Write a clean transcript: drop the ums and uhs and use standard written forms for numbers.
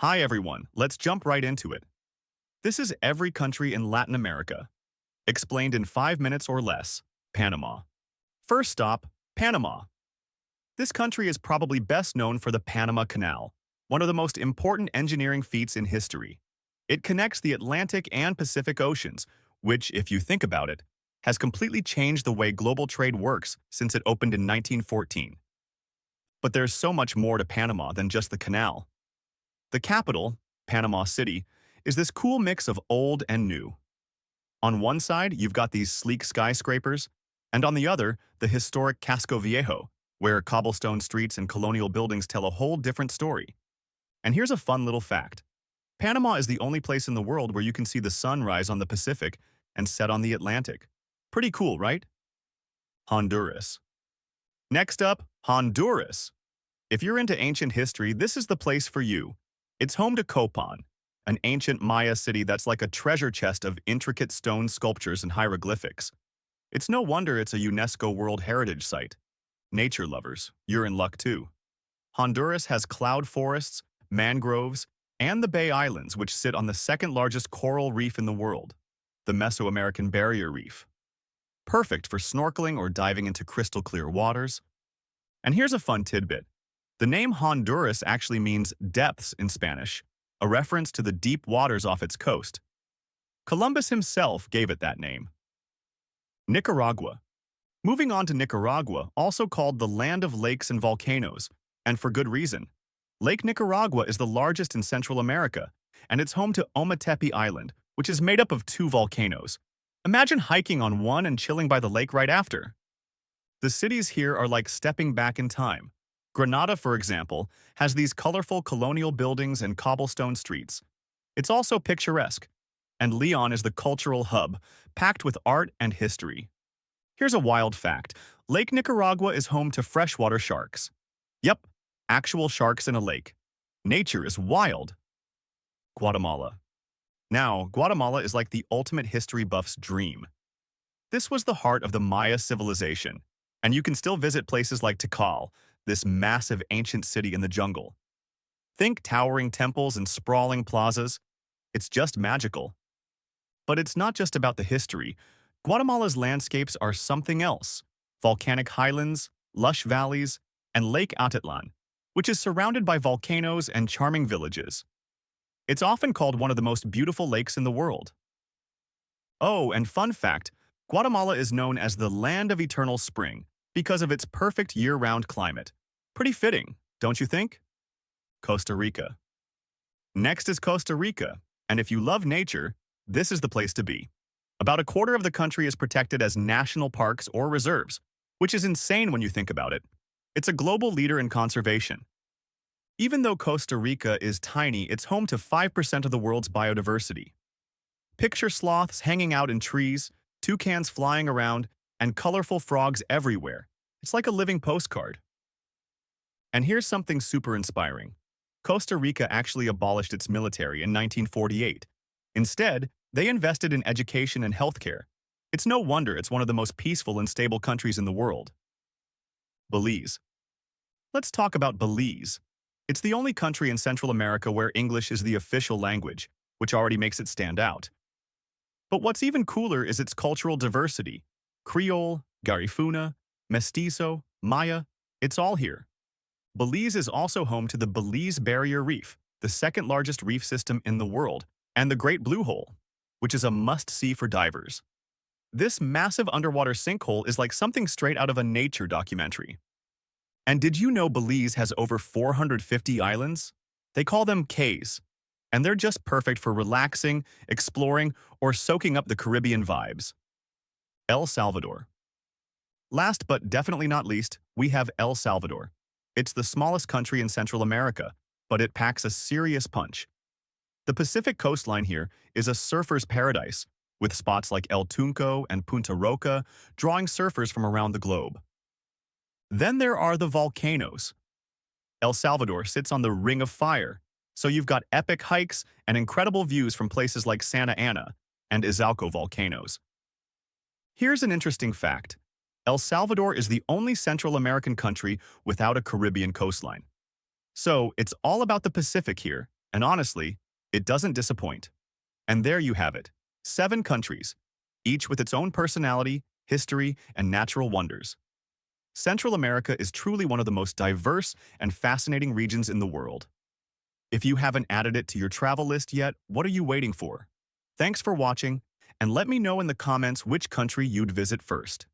Hi everyone, let's jump right into it. This is every country in Latin America. Explained in 5 minutes or less. Panama. First stop, Panama. This country is probably best known for the Panama Canal, one of the most important engineering feats in history. It connects the Atlantic and Pacific Oceans, which, if you think about it, has completely changed the way global trade works since it opened in 1914. But there's so much more to Panama than just the canal. The capital, Panama City, is this cool mix of old and new. On one side, you've got these sleek skyscrapers, and on the other, the historic Casco Viejo, where cobblestone streets and colonial buildings tell a whole different story. And here's a fun little fact. Panama is the only place in the world where you can see the sun rise on the Pacific and set on the Atlantic. Pretty cool, right? Honduras. Next up, Honduras. If you're into ancient history, this is the place for you. It's home to Copan, an ancient Maya city that's like a treasure chest of intricate stone sculptures and hieroglyphics. It's no wonder it's a UNESCO World Heritage Site. Nature lovers, you're in luck too. Honduras has cloud forests, mangroves, and the Bay Islands, which sit on the second largest coral reef in the world, the Mesoamerican Barrier Reef. Perfect for snorkeling or diving into crystal clear waters. And here's a fun tidbit. The name Honduras actually means depths in Spanish, a reference to the deep waters off its coast. Columbus himself gave it that name. Nicaragua. Moving on to Nicaragua, also called the land of lakes and volcanoes, and for good reason. Lake Nicaragua is the largest in Central America, and it's home to Ometepe Island, which is made up of two volcanoes. Imagine hiking on one and chilling by the lake right after. The cities here are like stepping back in time. Granada, for example, has these colorful colonial buildings and cobblestone streets. It's also picturesque. And Leon is the cultural hub, packed with art and history. Here's a wild fact. Lake Nicaragua is home to freshwater sharks. Yep, actual sharks in a lake. Nature is wild. Guatemala. Now, Guatemala is like the ultimate history buff's dream. This was the heart of the Maya civilization, and you can still visit places like Tikal, this massive ancient city in the jungle. Think towering temples and sprawling plazas. It's just magical. But it's not just about the history. Guatemala's landscapes are something else. Volcanic highlands, lush valleys, and Lake Atitlan, which is surrounded by volcanoes and charming villages. It's often called one of the most beautiful lakes in the world. Oh, and fun fact, Guatemala is known as the land of eternal spring because of its perfect year-round climate. Pretty fitting, don't you think? Costa Rica. Next is Costa Rica, and if you love nature, this is the place to be. About a quarter of the country is protected as national parks or reserves, which is insane when you think about it. It's a global leader in conservation. Even though Costa Rica is tiny, it's home to 5% of the world's biodiversity. Picture sloths hanging out in trees, toucans flying around, and colorful frogs everywhere. It's like a living postcard. And here's something super inspiring. Costa Rica actually abolished its military in 1948. Instead, they invested in education and healthcare. It's no wonder it's one of the most peaceful and stable countries in the world. Belize. Let's talk about Belize. It's the only country in Central America where English is the official language, which already makes it stand out. But what's even cooler is its cultural diversity. Creole, Garifuna, Mestizo, Maya, it's all here. Belize is also home to the Belize Barrier Reef, the second largest reef system in the world, and the Great Blue Hole, which is a must-see for divers. This massive underwater sinkhole is like something straight out of a nature documentary. And did you know Belize has over 450 islands? They call them cays, and they're just perfect for relaxing, exploring, or soaking up the Caribbean vibes. El Salvador. Last but definitely not least, we have El Salvador. It's the smallest country in Central America, but it packs a serious punch. The Pacific coastline here is a surfer's paradise, with spots like El Tunco and Punta Roca drawing surfers from around the globe. Then there are the volcanoes. El Salvador sits on the Ring of Fire, so you've got epic hikes and incredible views from places like Santa Ana and Izalco volcanoes. Here's an interesting fact. El Salvador is the only Central American country without a Caribbean coastline. So it's all about the Pacific here, And honestly, it doesn't disappoint. And there you have it, 7 countries, each with its own personality, history, and natural wonders. Central America is truly one of the most diverse and fascinating regions in the world. If you haven't added it to your travel list yet, what are you waiting for? Thanks for watching, and let me know in the comments which country you'd visit first.